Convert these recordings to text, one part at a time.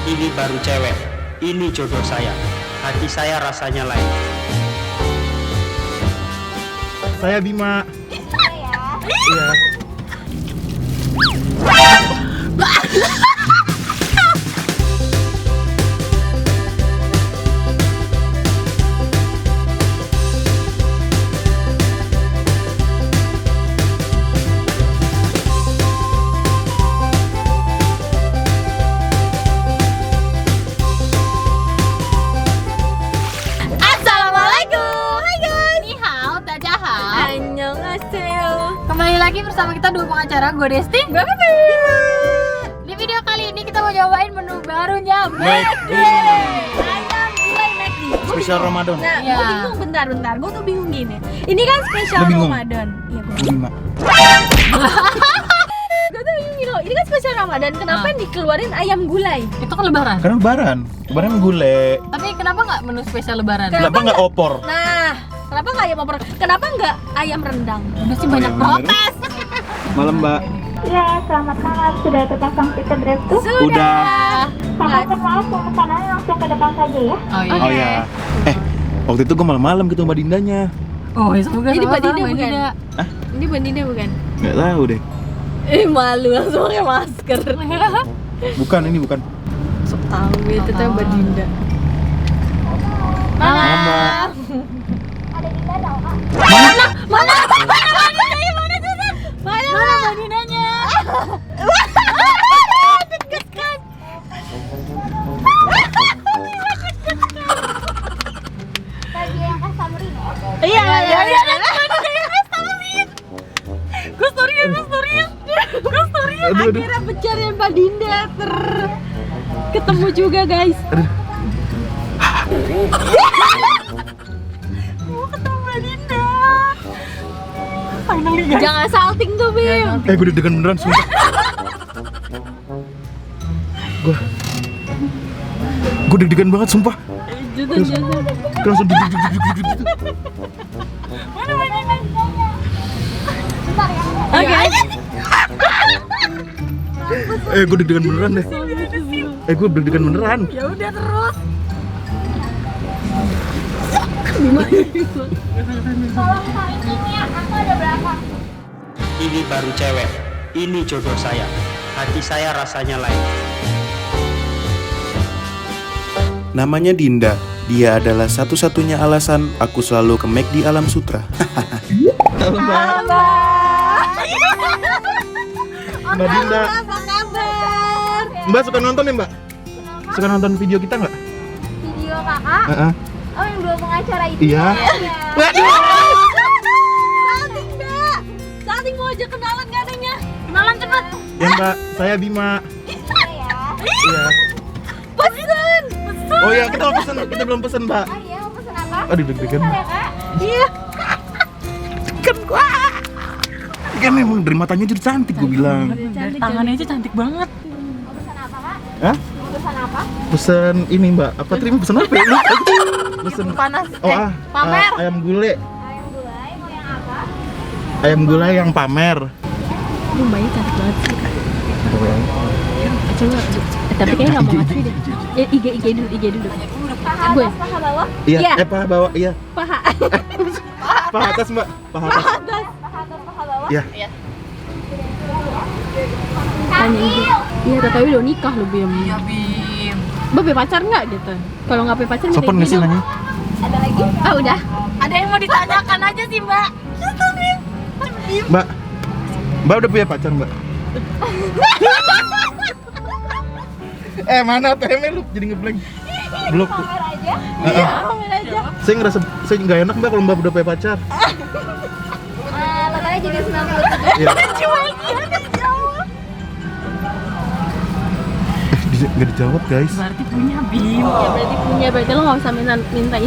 Ini baru cewek, ini jodoh saya. Hati saya rasanya lain. Saya Bima. Iya. Kembali lagi bersama kita dua pengacara, gue Desti, gue Pepe. Di video kali ini kita mau cobain menu barunya McD. Ayam gulai McD. Spesial Ramadan. Nah, Iya. gue bingung, bentar. Gue tuh bingung gini. Ini kan spesial Lu bingung? Ramadan. Iya, gue Bima. tuh bingung gini loh. Ini kan spesial Ramadan. Kenapa yang dikeluarin ayam gulai? Itu kan lebaran. Karena lebaran. Lebaran gulai. Tapi kenapa nggak menu spesial lebaran? Kenapa nggak opor? Nah, kenapa nggak ayam opor? Kenapa nggak ayam rendang? Udah sih banyak protes. Malam, Mbak. Ya, selamat malam. Sudah terpasang tiket drive thru? Udah. Sama maaf, pemesanannya langsung ke depan saja ya. Oh iya. Oh ya. Waktu itu gue malam-malam gitu Mbak Dindanya. Oh ya semoga Ini sama-sama, Mbak Dinda Mbak bukan? Dinda. Ini Bandinda bukan? Nggak tahu deh. Malu langsung pakai masker. Bukan, ini bukan. Sok tahu ya, tetap Mbak Dinda. Malam, Mbak. Ada di dalam, Kak. Mana Mbak Dindanya? Deket kan? Tadi yang customer ini. Iya. Gue story-nya. Aduh. Akhirnya pencarian Mbak Dinda ketemu juga guys. Mau ketemu Mbak Dinda. Finally guys. Jangan salting tuh Bim. Gue deg-degan beneran sumpah. Gue deg-degan banget sumpah. Jangan. Gue langsung deg-deg gitu. Oke. Gue deg-degan beneran deh. Gue deg-degan beneran. Ya udah terus. Tolong saingannya, aku ada berapa? Ini baru cewek, ini jodoh saya. Hati saya rasanya lain. Namanya Dinda. Dia adalah satu-satunya alasan aku selalu ke McD Alam Sutra. Halo Mbak. Mbak Dinda. Apa kabar? Mbak suka nonton ya Mbak? Suka nonton video kita nggak? Video kakak? Oh, yang dua pengacara itu. Iya. Ya. Waduh. Salting Mbak. Salting mau aja kenalan katanya. Kenalan cepet. Ya Mbak, saya Bima. Ya. Iya. Pesen. Oh iya, kita belum pesen Mbak. Oh iya, mau pesen apa? Aduh deg-degan. Bentar ya, Kak. Iya. Kan memang dari matanya jadi cantik gue bilang. Tangannya aja cantik banget. Mau pesen apa, Kak? Hah? Mau pesen apa? Pesen ini Mbak. Apa tadi mau pesen apa ya? Lupa aku. Pesen Panas. pamer. Ayam gulai. Ayam gulai, mau yang apa? Ayam gulai yang pamer. Aduh, Mbaknya cantik banget sih. Coba. Tapi kayaknya nggak mau ngasih deh. IG dulu. Paha Gue. atas, paha bawah? Iya, Iya. paha bawah, iya. Paha. Paha atas Mbak, paha atas. Paha atas, paha bawah? Iya. Tanya IG. Iya, tapi udah nikah loh Bim. Iya Bim. Mbak punya pacar nggak gitu? Kalau nggak punya pacar minta Sopan nggak IG sih dong. nanya? Ada lagi? Ah udah. Ada yang mau ditanyakan aja sih Mbak. Mbak udah punya pacar Mbak? Mana ATM-nya lu jadi ngeblank? Blok tuh. Pamer aja. Pamer aja. Saya ngerasa saya nggak enak Mbak kalau Mbak udah punya pacar. Letaknya jadi 97. Iya. Cuma dia jawab. Nggak dijawab guys. Berarti punya Bim. Ya berarti punya, berarti lo nggak usah minta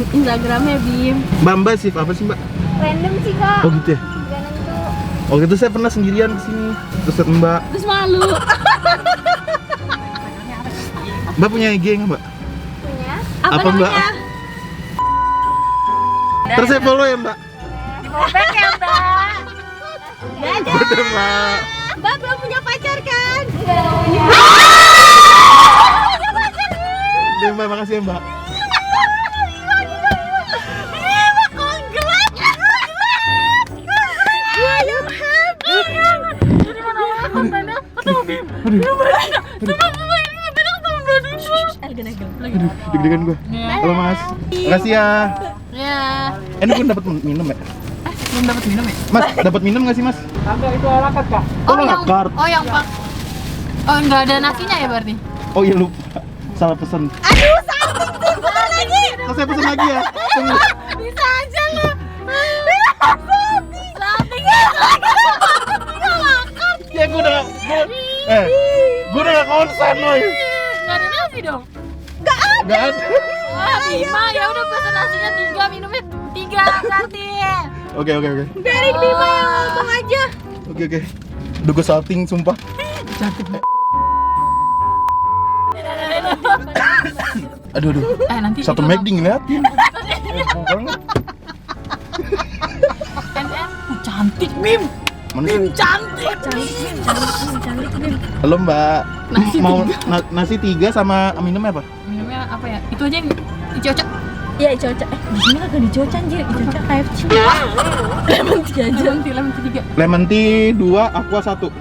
Instagramnya Bim. Mbak sih apa sih Mbak? Random sih, Kak. Oh gitu ya. Gak nentu. Waktu itu saya pernah sendirian kesini. Terus liat Mbak. Terus malu. Mbak punya IG nggak Mbak? Punya? Apa, Mbak? Terus saya follow ya Mbak? Kopek ya Mbak. Udah Mbak. Mbak belum punya pacar kan? Enggak punya. Mbak, makasih ya Mbak. Deg-degan gue. Halo Mas, makasih ya. Ya. Ini pun dapat minum ya? Belum dapat minum ya? Mas, dapat minum nggak sih Mas? Oh, la yang carte. Oh, yang Pak. Oh, enggak ada nasinya ya berarti? Oh iya lupa, salah pesen. Aduh, salting lagi. Oh, saya pesen lagi ya. Tunggu. Bisa aja lu. Salting. Ya gue udah, gue udah gak konsen loh. Enggak ada nasi dong. Gak ada. Wah, Bima, ya udah pesan nasinya 3, minumnya 3 berarti. Oke. Biarin Bima yang ngomong aja. Oke. Duh gue salting sumpah. Aduh. Nanti Satu itu McD ngeliatin. Heboh banget. cantik, Bim. Mana? Cantik. Halo Mbak. Nasi Mau nasi 3 sama minumnya apa? Minumnya apa ya? Itu aja yang dicocok. Iya, Icoca. Di sini kagak dicoca anjir, Icoca KFC. Lemon tea aja. Lemon tea 3. Lemon tea 2, aqua 1.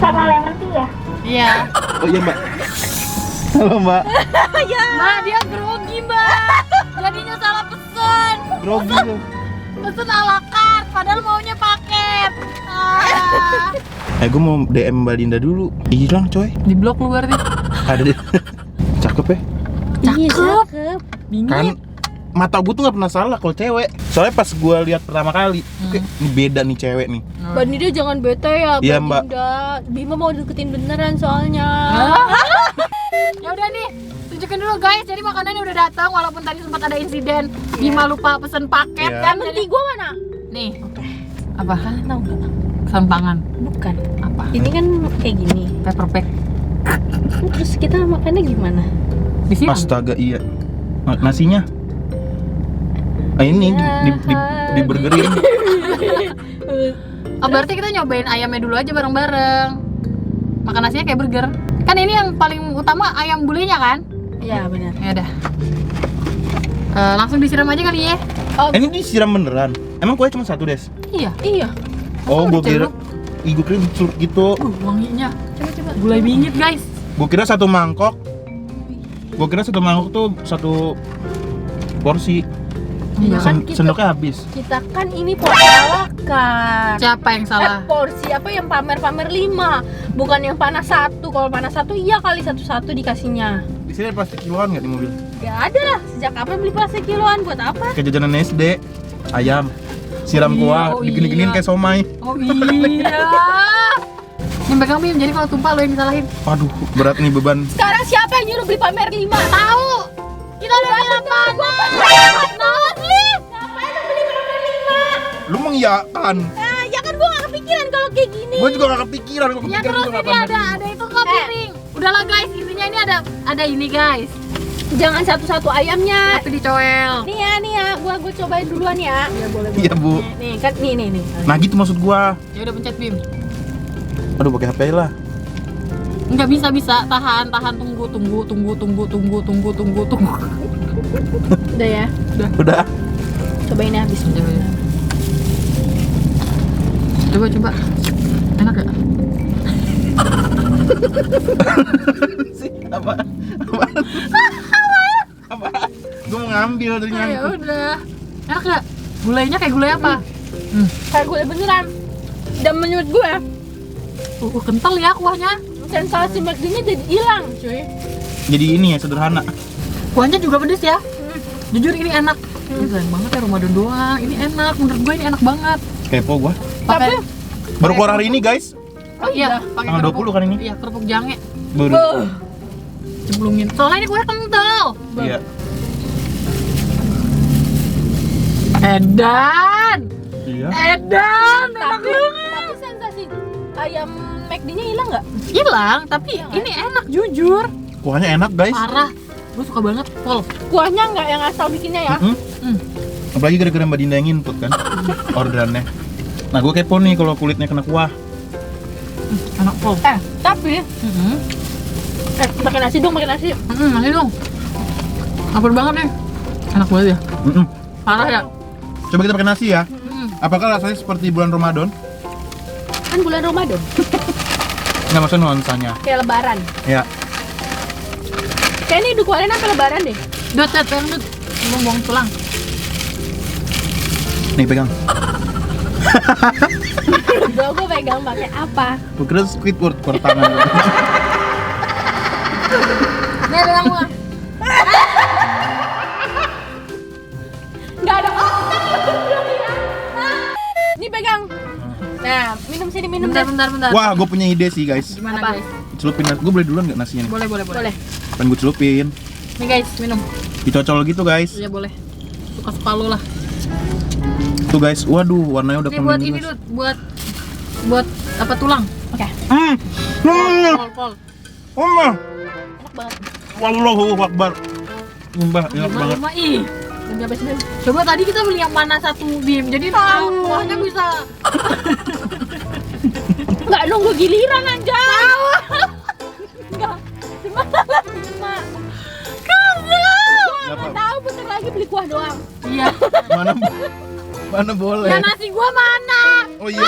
Sama lemon tea ya? Iya. Oh iya Mbak. Halo Mbak. Mbak, dia grogi, Mbak. Jadinya salah pesen. Grogi tuh. Pesen ala carte, padahal maunya paket. Gue mau DM Mbak Dinda dulu. Hilang coy. Di blok lu berarti. Ada deh. Cakep ya. Cakep. Kan Bingit. mata gue tuh gak pernah salah kalau cewek. Soalnya pas gue lihat pertama kali, oke, ini beda nih cewek nih. Mbak Dinda jangan bete ya, Iya, Mbak Mbak. Dinda. Bima mau deketin beneran soalnya. Ya udah nih, tunjukin dulu guys. Jadi makanannya udah datang walaupun tadi sempat ada insiden. Bima lupa pesen paket Iya. kan. Lemon tea gua mana? Nih. Apa? Kalian tahu nggak? Sampangan. Bukan. Apa? Ini kan kayak gini. Pepper pack. Terus kita makannya gimana? Disiram. Astaga iya. Nasinya. Ini di burgerin. Oh, berarti kita nyobain ayamnya dulu aja bareng-bareng. Makan nasinya kayak burger. Kan ini yang paling utama ayam bulenya kan? Iya benar. Ya udah. Langsung disiram aja kali ya. Ini disiram beneran. Emang kuenya cuma 1 Des? Iya. Iya. Oh, Masa gue udah kira gue kira dicurut gitu. Wanginya. Coba. Gulai bingit guys. Gue kira 1 mangkok. Gue kira 1 mangkok tuh 1 porsi. Iya. Kan kita- Sendoknya habis. Kita kan ini kan. Siapa yang salah? Porsi apa yang pamer-pamer 5, bukan yang panas 1. Kalau panas 1 iya kali 1-1 dikasihnya. Di sini ada plastik kiloan nggak di mobil? Gak ada lah. Sejak kapan beli plastik kiloan buat apa? Kayak jajanan SD. Ayam. Siram Oh iya, kuah, oh digini-giniin iya. kayak somai. Oh iya. Yang pegang Bim, jadi kalau tumpah lo yang disalahin. Aduh, berat nih beban. Sekarang siapa yang nyuruh beli pamer 5? Tahu. Kita udah bilang panas. Tahu sih. Ngapain lu beli pamer 5? Lu mengiyakan. Ya kan gua gak kepikiran kalau kayak gini. Gue juga gak kepikiran. Gue Ya kepikiran terus juga ini ada itu kok piring. Udahlah guys, intinya ini ada ini guys. Jangan satu-satu ayamnya. Tapi dicoel. Nih ya, gua cobain duluan ya. Iya boleh. Iya bu. Nih kan nih. Nah gitu maksud gua. Ya udah pencet Bim. Aduh pakai HP lah. Enggak bisa. Tahan, tunggu. Udah ya. Udah. Cobain ya habis. Coba. Enak gak? Sih apa? Gue mau ngambil dari Ya nyangkut. udah. Enak gak? Gulainya kayak gulai apa? Kayak gue beneran. Dan menurut gue Kental ya kuahnya. sensasi McD-nya jadi hilang, cuy. Jadi ini ya sederhana. Kuahnya juga pedes ya. Jujur ini enak. Ini sayang banget ya Ramadan doang. Ini enak. Menurut gue ini enak banget. Kepo gua. Pakai Baru keluar hari ini guys. Oh iya, pakai Tanggal 20 kan ini? Iya, kerupuk jange. Baru. Cemplungin. Soalnya ini kuahnya kental. Iya. Edan. Iya. Edan. Enak Tapi banget. sensasi ayam McD-nya hilang nggak? Hilang, tapi ini enak jujur. Kuahnya enak guys. Parah. Gue suka banget pol. Kuahnya nggak yang asal bikinnya ya? Apalagi gara-gara Mbak Dinda yang input kan orderannya. Nah gue kepo nih kalau kulitnya kena kuah. Enak pol. Tapi pakai nasi dong, pakai nasi. Masih dong. Lapar banget nih. Enak banget ya. Parah ya. Coba kita pakai nasi ya. Apakah rasanya seperti bulan Ramadan? Kan bulan Ramadan. Nggak, maksudnya nuansanya. Kayak lebaran. Ya. Kayak ini dukuarin sampai lebaran deh. Dut, buang tulang. Nih pegang. Gue pegang pakai apa? Gue kira Squidward per tangan. Nih pegang gua. Nggak ada otak ya. Ini pegang. Nah, minum sini, minum deh. Bentar. Wah, gue punya ide sih guys. Gimana Apa? guys? Celupin, gue boleh duluan nggak nasinya nih? Boleh. Boleh. Pengen gue celupin. Nih guys, minum. Dicocol gitu guys. Iya boleh. Suka-suka lu lah. Tuh guys, waduh warnanya udah Ini buat kuning ini guys. Dut, buat apa tulang? Oke. Pol. Allah, Enak banget. Wallahu Akbar. Sumpah, enak banget. Lima ih. Demi apa sih, Bim? Coba tadi kita beli yang panas satu Bim. Jadi kuahnya bisa. Nggak nunggu giliran aja. Nggak. Cuma salah 5. Apa? Nggak tahu, bentar lagi beli kuah doang. Iya. Mana boleh. Ya nasi gua mana? Oh iya.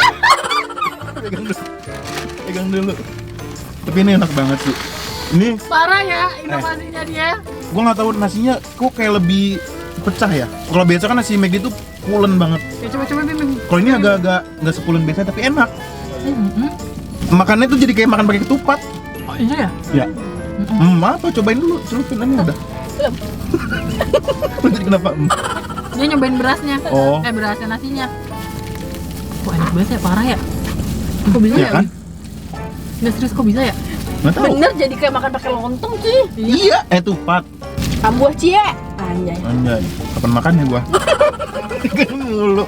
Pegang dulu. Tapi ini enak banget sih. Ini Parah ya inovasinya dia. gua nggak tahu nasinya kok kayak lebih pecah ya. Kalau biasa kan nasi McD itu pulen banget. Ya coba Bim. Kalau ini agak-agak nggak sepulen biasa tapi enak. Makannya tuh jadi kayak makan pakai ketupat. Oh iya ya? Ya. Apa? Cobain dulu, celupin aja udah. Belum. Jadi kenapa? Dia nyobain berasnya. Oh. Berasnya nasinya. Wah enak banget ya, parah ya. Kok bisa Iya ya? kan? Nggak serius kok bisa ya? Nggak tahu. Bener, jadi kayak makan pakai lontong sih. Iya, tupat. Kambuh cie. Anjay. Anjay, kapan makannya gua? Ikan mulu.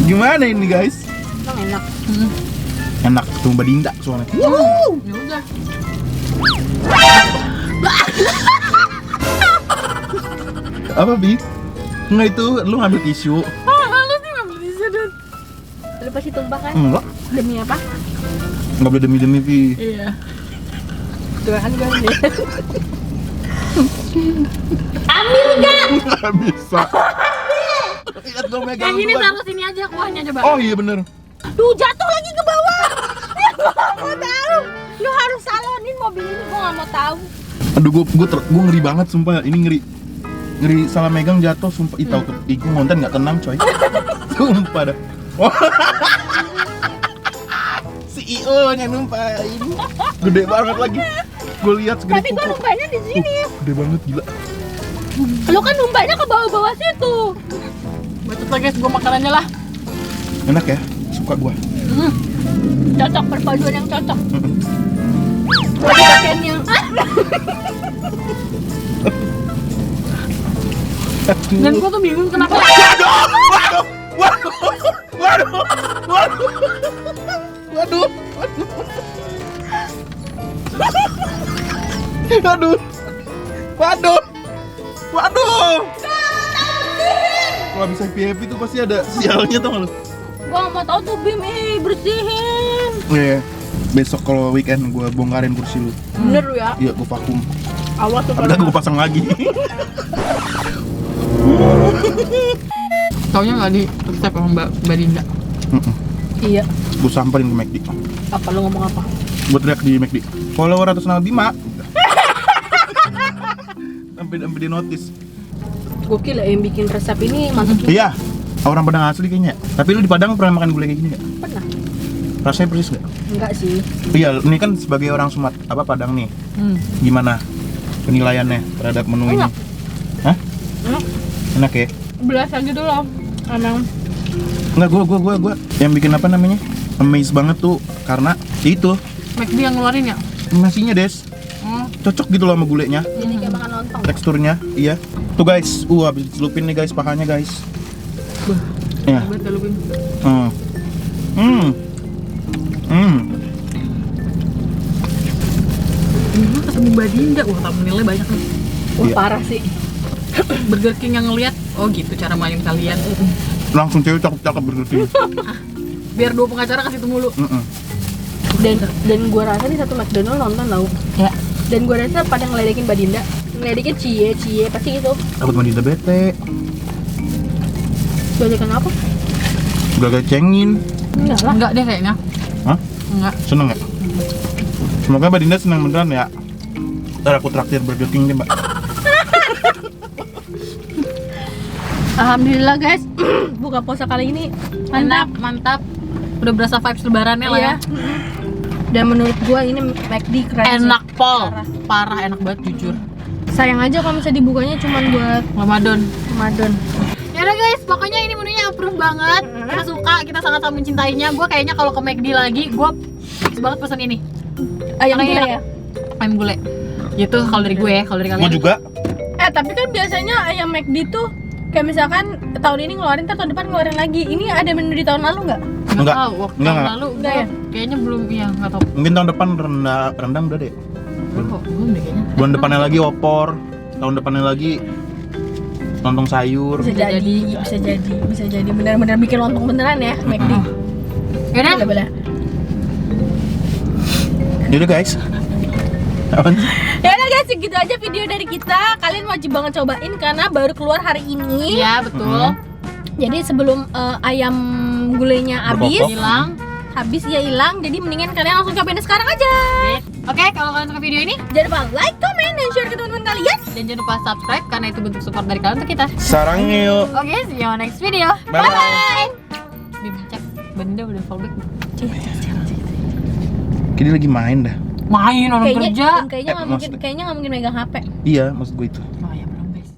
Gimana ini guys? Emang enak. Enak, tuh Mbak Dinda soalnya. Ya udah. Apa Bi? Enggak itu, lu ngambil tisu. Lu sih nggak bisa Dut. Lu pasti tumpah kan? Enggak, Demi apa? enggak boleh demi-demi Bi. Iya. Tuhan gak deh. Nggak bisa. Lihat dong megang Yang ini duluan. taruh sini aja kuahnya coba. Oh iya bener. Duh, jatuh lagi ke bawah. Gua gak mau tahu. Lu harus salonin mobil ini, gua gak mau tahu. Aduh, gua ngeri banget sumpah. Ini ngeri salah megang jatuh sumpah. Ih, tahu iku ngonten nggak tenang coy. Sumpah dah. Wah. CEO nya numpain. Gede banget lagi. Gue lihat segede Tapi gua kuku. numpahnya di sini. Gede banget gila. Lu kan numpahnya ke bawah-bawah situ. Bacot lah guys, gua makan aja lah. Enak ya? Suka gua. Cocok, perpaduan yang cocok. Lagi pakaian yang Dan gua tuh bingung kenapa. Waduh. Kalau bisa happy tuh pasti ada sialnya tau gak lu? gua gak mau tahu tuh Bim, bersihin. Iya. Besok kalau weekend gua bongkarin kursi lu. Bener lu ya. Iya, gua vakum. Awas tuh Udah gua pasang lagi. Taunya nggak di resep sama Mbak Dinda. Iya. Gua samperin ke McD. Apa lu ngomong apa? Gua teriak di McD. Follower atas nama Bima. Sampai di notice. Gokil ya yang bikin resep ini mantap. Iya. Orang Padang asli kayaknya. Tapi lu di Padang pernah makan gulai kayak gini gak? Pernah? Rasanya persis gak? Enggak sih. Iya, ini kan sebagai orang Padang nih. Gimana penilaiannya terhadap menu ini? Enak. Hah? Enak. Enak ya? Belas aja dulu loh. Emang Enggak, gua yang bikin apa namanya? Amazed banget tuh karena itu McD yang ngeluarin ya? nasinya Des. Cocok gitu loh sama gulainya, Jadi kayak makan lontong. teksturnya. Iya. Tuh guys, habis dicelupin nih guys pahanya guys. Ya. Buat kalau Bim. Ini ketemu Mbak Dinda. Wah, thumbnailnya banyak nih. Wah, Iya. parah sih. Burger King yang ngeliat. Oh gitu cara main kalian. Langsung cewek cakep-cakep berarti. Biar dua pengacara kasih itu mulu. Dan gua rasa nih satu McDonald nonton tau. Ya. Dan gue rasa pada ngeledekin Mbak Dinda, ngeledekin cie pasti gitu. Takut mandi udah bete. Ngeledekin apa? Udah kecengin. Enggak lah. Enggak deh kayaknya. Hah? Enggak. Seneng ya? Semoga Mbak Dinda senang beneran ya. Ntar aku traktir Burger King deh Mbak. Alhamdulillah guys, buka puasa kali ini Mantap. Udah berasa vibes lebarannya lah ya. Iya. Dan menurut gua ini McD keren sih. Enak pol. Parah enak banget jujur. Sayang aja kalau misalnya dibukanya cuma buat Ramadan. Ramadan. Ya udah guys, pokoknya ini menunya approve banget. Kita suka, kita sangat-sangat mencintainya. Gue kayaknya kalau ke McD lagi, gue fix banget pesan ini. Ayam Yang gulai enak. ya? Ayam gulai. Itu kalau dari gue, kalau dari Gue kalian. juga. Tapi kan biasanya ayam McD tuh kayak misalkan tahun ini ngeluarin, tahun depan ngeluarin lagi. Ini ada menu di tahun lalu nggak? Nggak Enggak. tahu, waktu Enggak, tahun enggak. lalu Enggak ya? kayaknya belum, iya nggak tahu. Mungkin tahun depan rendang udah deh. Kok belum deh kayaknya. Bulan depannya lagi opor. Tahun depannya lagi lontong sayur. Bisa jadi benar-benar bikin lontong beneran ya McD. Yaudah, Boleh. Yaudah guys. Apaan sih? Ya udah guys, segitu aja video dari kita. Kalian wajib banget cobain karena baru keluar hari ini. iya betul. Jadi sebelum ayam gulainya habis, Berkokok. hilang. Jadi mendingan kalian langsung cobain sekarang aja. Oke, kalau kalian suka video ini Jangan lupa like, comment, dan share ke teman-teman kalian. dan jangan lupa subscribe karena itu bentuk support dari kalian untuk kita. Sarang yuk. Oke, see you on next video. Bye bye. Cek benda udah fallback. Kini lagi main dah. Main orang kerja. Kayaknya nggak maksudnya. mungkin megang HP. Iya, maksud gue itu.